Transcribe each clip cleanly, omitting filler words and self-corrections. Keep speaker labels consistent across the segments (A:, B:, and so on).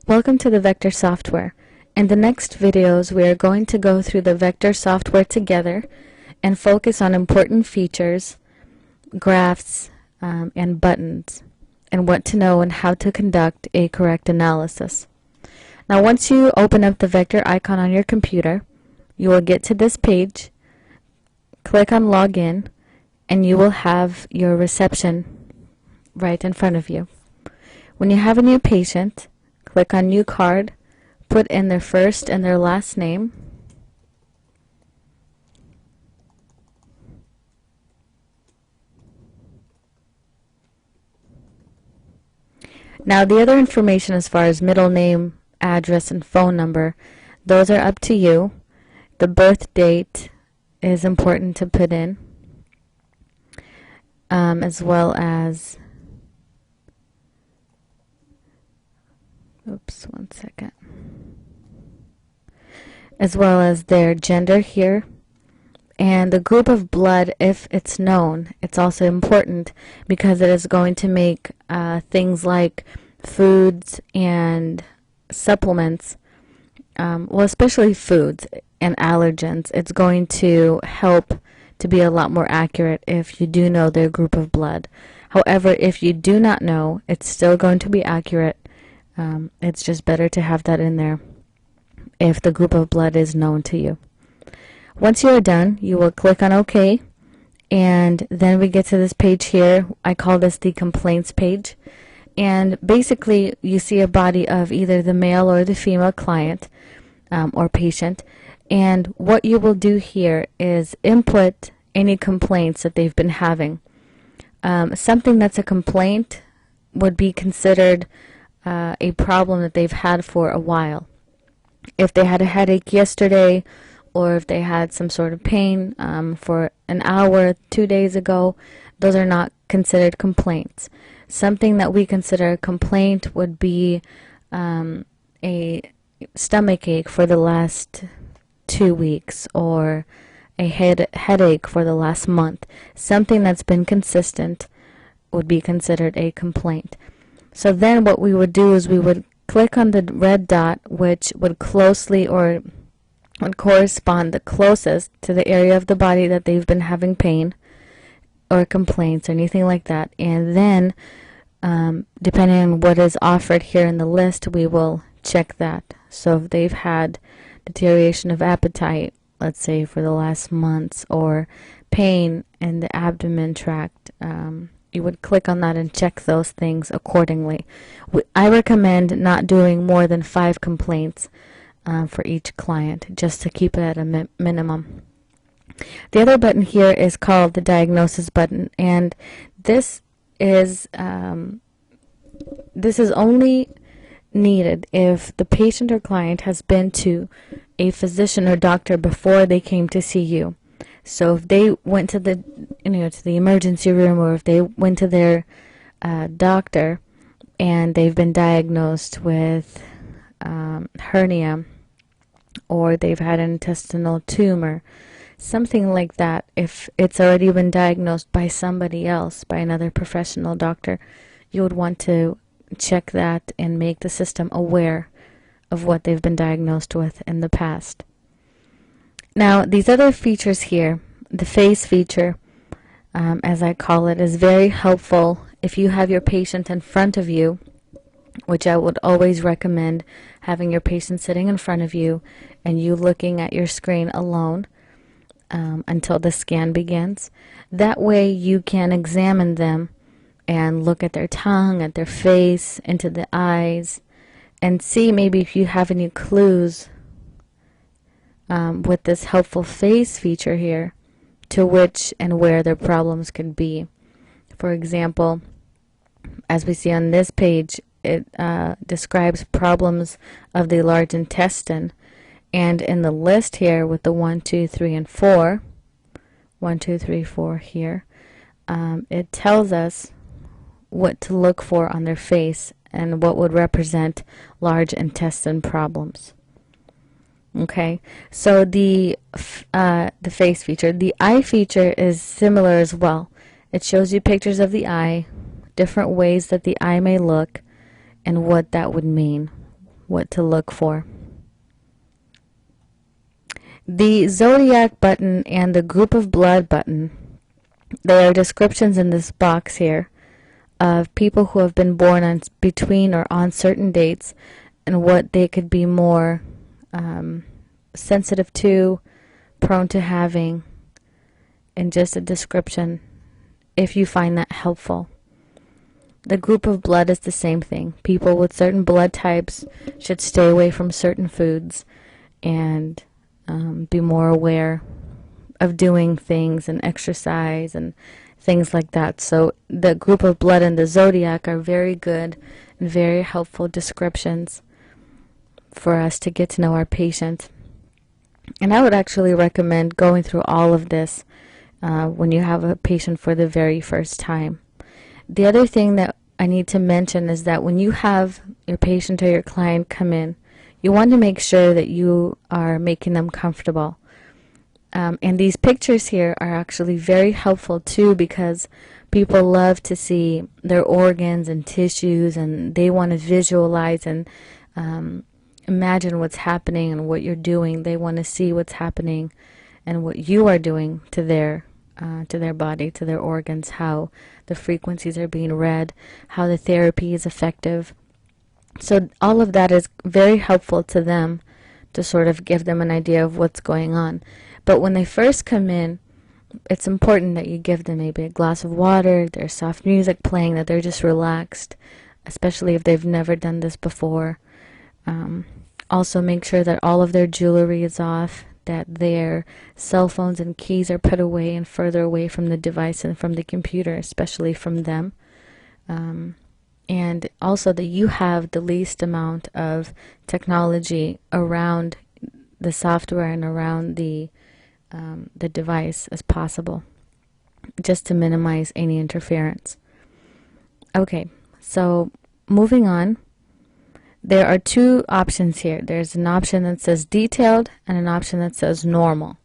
A: Welcome to the Vector software. In the next videos, we are going to go through the Vector software together and focus on important features, graphs, and buttons, and what to know and how to conduct a correct analysis. Now, once you open up the Vector icon on your computer, you will get to this page, click on Login, and you will have your reception right in front of you. When you have a new patient, click on New Card, put in their first and their last name, now the other information as far as middle name, address, and phone number, those are up to you. The birth date is important to put in, as well as as well as their gender here, and the group of blood, if it's known. It's also important because it is going to make things like foods and supplements, well, especially foods and allergens, it's going to help to be a lot more accurate if you do know their group of blood. However, if you do not know, it's still going to be accurate. It's just better to have that in there if the group of blood is known to you. Once you are done, you will click on OK, and then we get to this page here. I call this the complaints page, and basically you see a body of either the male or the female client or patient, and what you will do here is input any complaints that they've been having. Something that's a complaint would be considered a problem that they've had for a while. If they had a headache yesterday, or if they had some sort of pain for an hour 2 days ago, those are not considered complaints. Something that we consider a complaint would be a stomach ache for the last 2 weeks, or a headache for the last month. Something that's been consistent would be considered a complaint. So then what we would do is we would click on the red dot, which would closely or would correspond the closest to the area of the body that they've been having pain or complaints or anything like that. And then depending on what is offered here in the list, we will check that. So if they've had deterioration of appetite, let's say for the last months, or pain in the abdomen tract, you would click on that and check those things accordingly. I recommend not doing more than 5 complaints for each client, just to keep it at a minimum. The other button here is called the diagnosis button, and this is only needed if the patient or client has been to a physician or doctor before they came to see you. So if they went to the to the emergency room, or if they went to their doctor and they've been diagnosed with hernia, or they've had an intestinal tumor, something like that, if it's already been diagnosed by somebody else, by another professional doctor, you would want to check that and make the system aware of what they've been diagnosed with in the past. Now, these other features here, the face feature, as I call it, is very helpful if you have your patient in front of you, which I would always recommend having your patient sitting in front of you and you looking at your screen alone until the scan begins. That way you can examine them and look at their tongue, at their face, into the eyes, and see maybe if you have any clues with this helpful face feature here to which and where their problems could be. For example, as we see on this page, it describes problems of the large intestine, and in the list here with the 1, 2, 3, and 4, 1, 2, 3, 4 here, it tells us what to look for on their face and what would represent large intestine problems. Okay, so the face feature. The eye feature is similar as well. It shows you pictures of the eye, different ways that the eye may look, and what that would mean what to look for. The zodiac button and the group of blood button, there are descriptions in this box here of people who have been born on between or on certain dates and what they could be more sensitive to, prone to having, and just a description if you find that helpful. The group of blood is the same thing. People with certain blood types should stay away from certain foods and be more aware of doing things and exercise and things like that. So the group of blood and the zodiac are very good and very helpful descriptions for us to get to know our patient. And I would actually recommend going through all of this when you have a patient for the very first time. The other thing that I need to mention is that when you have your patient or your client come in, you want to make sure that you are making them comfortable. And these pictures here are actually very helpful too, because people love to see their organs and tissues, and they want to visualize and imagine what's happening and what you're doing. They want to see what's happening and what you are doing to their body, to their organs, how the frequencies are being read, how the therapy is effective. So all of that is very helpful to them to sort of give them an idea of what's going on. But when they first come in, it's important that you give them maybe a glass of water, there's soft music playing, that they're just relaxed, especially if they've never done this before. Also make sure that all of their jewelry is off, that their cell phones and keys are put away and further away from the device and from the computer, especially from them. And also that you have the least amount of technology around the software and around the device as possible, just to minimize any interference. Okay, so moving on, there are two options here. There's an option that says detailed and an option that says normal.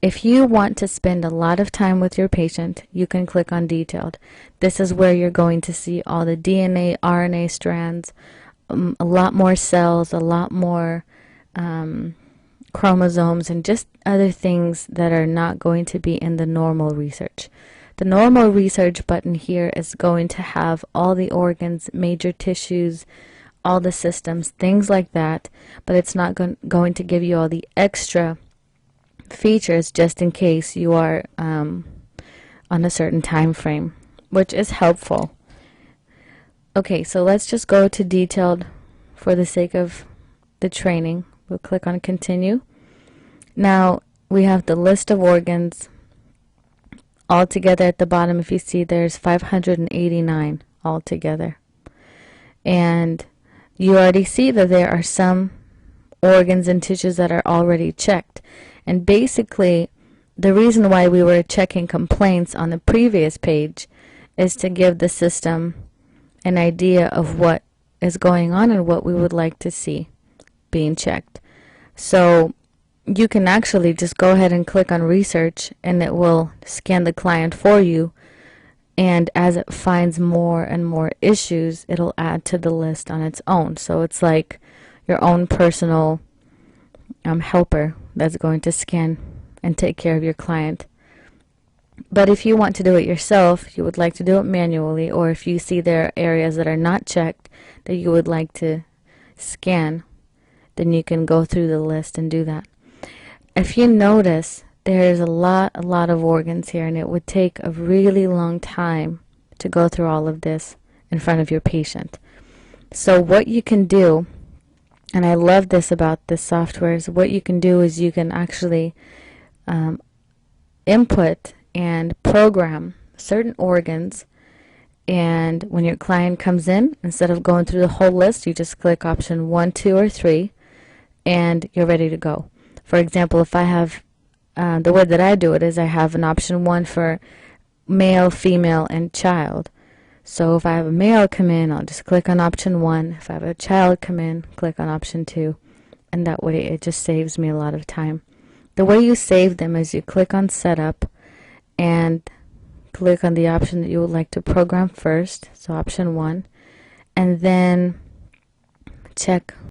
A: If you want to spend a lot of time with your patient, you can click on detailed. This is where you're going to see all the DNA, RNA strands, a lot more cells, a lot more chromosomes, and just other things that are not going to be in the normal research. The normal research button here is going to have all the organs, major tissues, all the systems, things like that, but it's not going to give you all the extra features just in case you are on a certain time frame, which is helpful. Okay, so let's just go to detailed for the sake of the training. We'll click on continue. Now we have the list of organs altogether at the bottom. If you see, there's 589 altogether, and you already see that there are some organs and tissues that are already checked. And basically, the reason why we were checking complaints on the previous page is to give the system an idea of what is going on and what we would like to see being checked. So you can actually just go ahead and click on research, and it will scan the client for you. And as it finds more and more issues, it'll add to the list on its own. So it's like your own personal helper that's going to scan and take care of your client. But if you want to do it yourself, you would like to do it manually, or if you see there are areas that are not checked that you would like to scan, then you can go through the list and do that. If you notice, there's a lot of organs here, and it would take a really long time to go through all of this in front of your patient. So what you can do, and I love this about this software, is what you can do is you can actually input and program certain organs, and when your client comes in, instead of going through the whole list, you just click option 1, 2, or 3, and you're ready to go. For example, if I have the way that I do it is I have an option 1 for male, female, and child. So if I have a male come in, I'll just click on option 1. If I have a child come in, click on option 2. And that way it just saves me a lot of time. The way you save them is you click on setup and click on the option that you would like to program first, so option 1, and then check